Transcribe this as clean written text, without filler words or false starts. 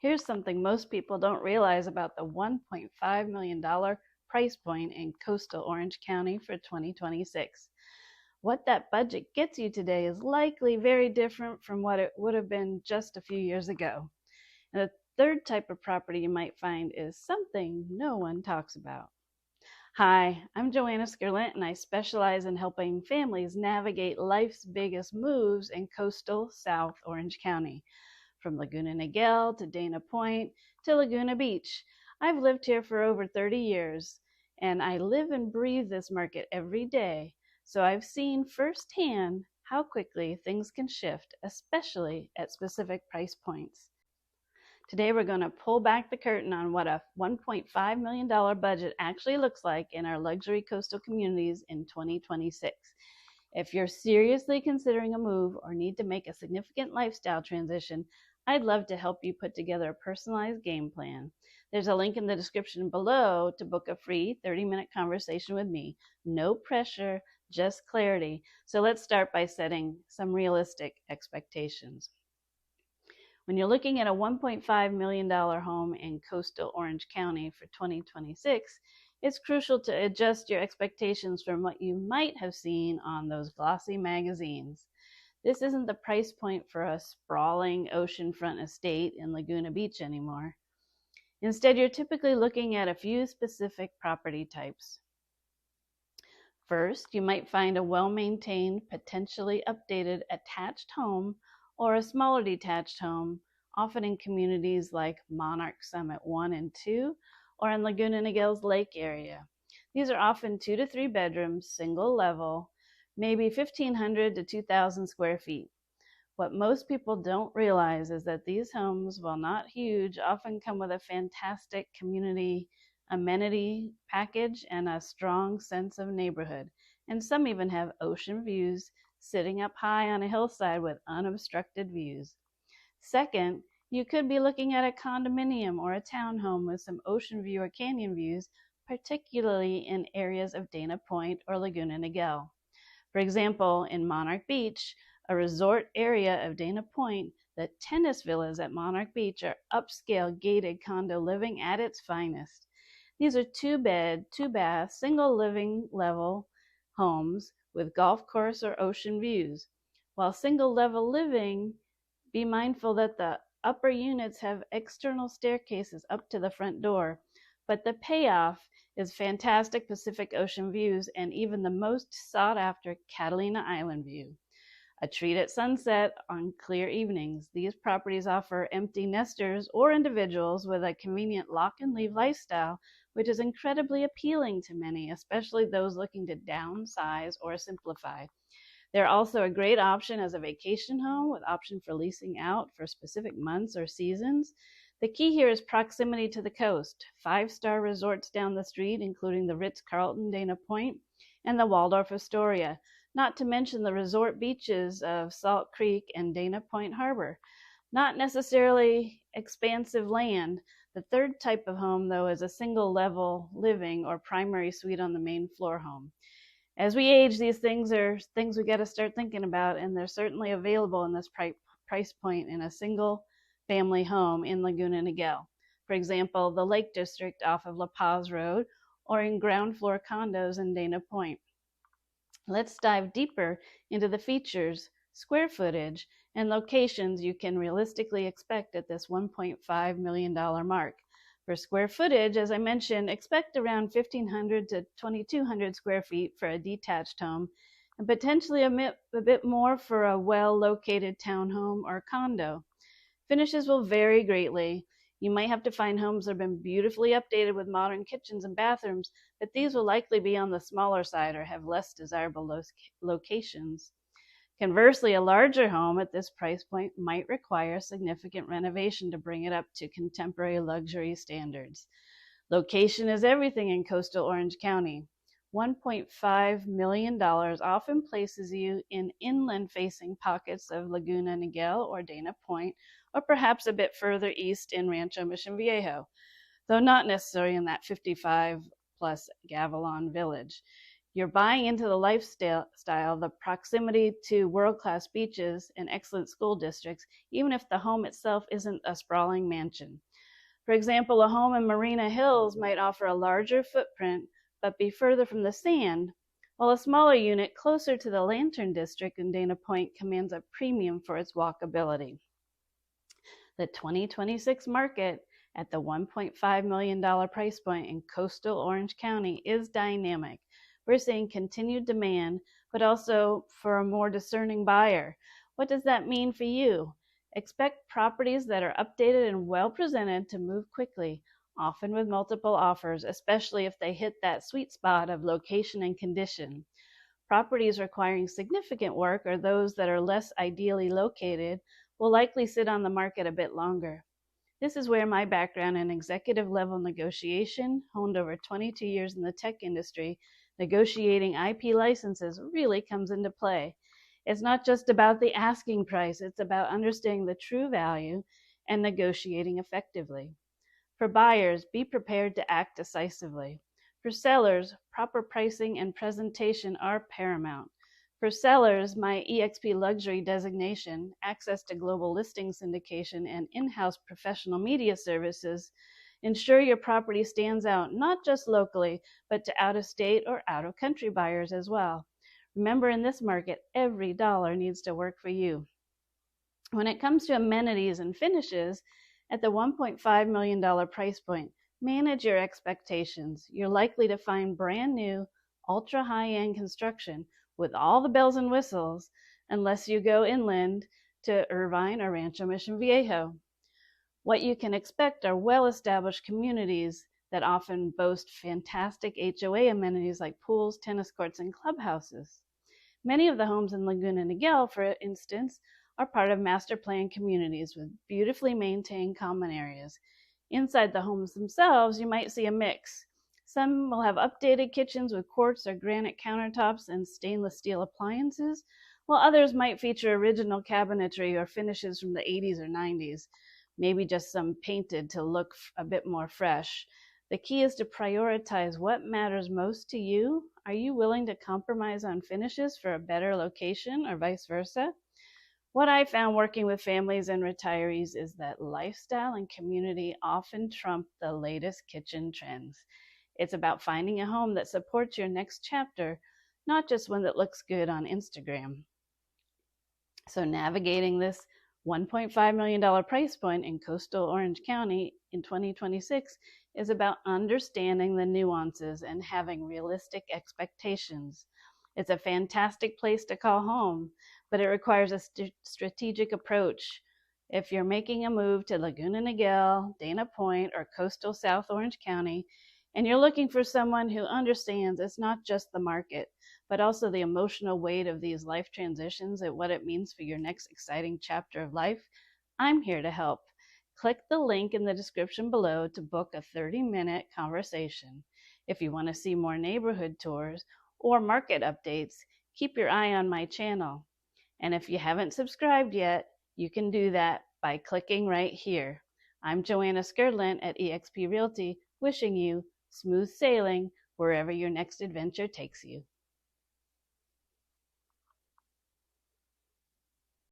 Here's something most people don't realize about the $1.5 million price point in coastal Orange County for 2026. What that budget gets you today is likely very different from what it would have been just a few years ago. And the third type of property you might find is something no one talks about. Hi, I'm Joanna Skrdlant, and I specialize in helping families navigate life's biggest moves in coastal South Orange County. From Laguna Niguel to Dana Point to Laguna Beach. I've lived here for over 30 years, and I live and breathe this market every day, so I've seen firsthand how quickly things can shift, especially at specific price points. Today we're going to pull back the curtain on what a $1.5 million budget actually looks like in our luxury coastal communities in 2026. If you're seriously considering a move or need to make a significant lifestyle transition, I'd love to help you put together a personalized game plan. There's a link in the description below to book a free 30-minute conversation with me. No pressure, just clarity. So let's start by setting some realistic expectations. When you're looking at a $1.5 million home in coastal Orange County for 2026, it's crucial to adjust your expectations from what you might have seen on those glossy magazines. This isn't the price point for a sprawling oceanfront estate in Laguna Beach anymore. Instead, you're typically looking at a few specific property types. First, you might find a well-maintained, potentially updated attached home or a smaller detached home, often in communities like Monarch Summit 1 and 2 or in Laguna Niguel's lake area. These are often 2 to 3 bedrooms, single level, maybe 1,500 to 2,000 square feet. What most people don't realize is that these homes, while not huge, often come with a fantastic community amenity package and a strong sense of neighborhood. And some even have ocean views, sitting up high on a hillside with unobstructed views. Second, you could be looking at a condominium or a townhome with some ocean view or canyon views, particularly in areas of Dana Point or Laguna Niguel. For example, in Monarch Beach, a resort area of Dana Point, the tennis villas at Monarch Beach are upscale gated condo living at its finest. These are 2-bed, 2-bath, single living level homes with golf course or ocean views. While single level living, be mindful that the upper units have external staircases up to the front door, but the payoff is fantastic Pacific Ocean views and even the most sought-after Catalina Island view. A treat at sunset on clear evenings. These properties offer empty nesters or individuals with a convenient lock-and-leave lifestyle, which is incredibly appealing to many, especially those looking to downsize or simplify. They're also a great option as a vacation home with option for leasing out for specific months or seasons. The key here is proximity to the coast. 5-star resorts down the street, including the Ritz-Carlton Dana Point and the Waldorf Astoria, not to mention the resort beaches of Salt Creek and Dana Point Harbor. Not necessarily expansive land. The third type of home, though, is a single-level living or primary suite on the main floor home. As we age, these things are things we got to start thinking about, and they're certainly available in this price point in a single family home in Laguna Niguel. For example, the Lake District off of La Paz Road or in ground floor condos in Dana Point. Let's dive deeper into the features, square footage, and locations you can realistically expect at this $1.5 million mark. For square footage, as I mentioned, expect around 1,500 to 2,200 square feet for a detached home, and potentially a bit more for a well-located townhome or condo. Finishes will vary greatly. You might have to find homes that have been beautifully updated with modern kitchens and bathrooms, but these will likely be on the smaller side or have less desirable locations. Conversely, a larger home at this price point might require significant renovation to bring it up to contemporary luxury standards. Location is everything in coastal Orange County. $1.5 million often places you in inland-facing pockets of Laguna Niguel or Dana Point, or perhaps a bit further east in Rancho Mission Viejo, though not necessarily in that 55-plus Gavilon village. You're buying into the lifestyle, the proximity to world-class beaches and excellent school districts, even if the home itself isn't a sprawling mansion. For example, a home in Marina Hills might offer a larger footprint but be further from the sand, while a smaller unit closer to the Lantern District in Dana Point commands a premium for its walkability. The 2026 market at the $1.5 million price point in coastal Orange County is dynamic. We're seeing continued demand, but also for a more discerning buyer. What does that mean for you? Expect properties that are updated and well presented to move quickly, often with multiple offers, especially if they hit that sweet spot of location and condition. Properties requiring significant work or those that are less ideally located will likely sit on the market a bit longer. This is where my background in executive level negotiation, honed over 22 years in the tech industry, negotiating IP licenses, really comes into play. It's not just about the asking price, it's about understanding the true value and negotiating effectively. For buyers, be prepared to act decisively. For sellers, proper pricing and presentation are paramount. For sellers, my eXp Luxury designation, access to global listing syndication, and in-house professional media services ensure your property stands out not just locally, but to out-of-state or out-of-country buyers as well. Remember, in this market, every dollar needs to work for you. When it comes to amenities and finishes, at the $1.5 million price point, manage your expectations. You're likely to find brand new, ultra high-end construction with all the bells and whistles, unless you go inland to Irvine or Rancho Mission Viejo. What you can expect are well-established communities that often boast fantastic HOA amenities like pools, tennis courts, and clubhouses. Many of the homes in Laguna Niguel, for instance, are part of master plan communities with beautifully maintained common areas. Inside the homes themselves, you might see a mix. Some will have updated kitchens with quartz or granite countertops and stainless steel appliances, while others might feature original cabinetry or finishes from the 80s or 90s, maybe just some painted to look a bit more fresh. The key is to prioritize what matters most to you. Are you willing to compromise on finishes for a better location or vice versa? What I found working with families and retirees is that lifestyle and community often trump the latest kitchen trends. It's about finding a home that supports your next chapter, not just one that looks good on Instagram. So navigating this $1.5 million price point in coastal Orange County in 2026 is about understanding the nuances and having realistic expectations. It's a fantastic place to call home, but it requires a strategic approach. If you're making a move to Laguna Niguel, Dana Point, or coastal South Orange County, and you're looking for someone who understands it's not just the market, but also the emotional weight of these life transitions and what it means for your next exciting chapter of life, I'm here to help. Click the link in the description below to book a 30-minute conversation. If you want to see more neighborhood tours or market updates, keep your eye on my channel. And if you haven't subscribed yet, you can do that by clicking right here. I'm Joanna Skrdlant at eXp Realty, wishing you smooth sailing wherever your next adventure takes you.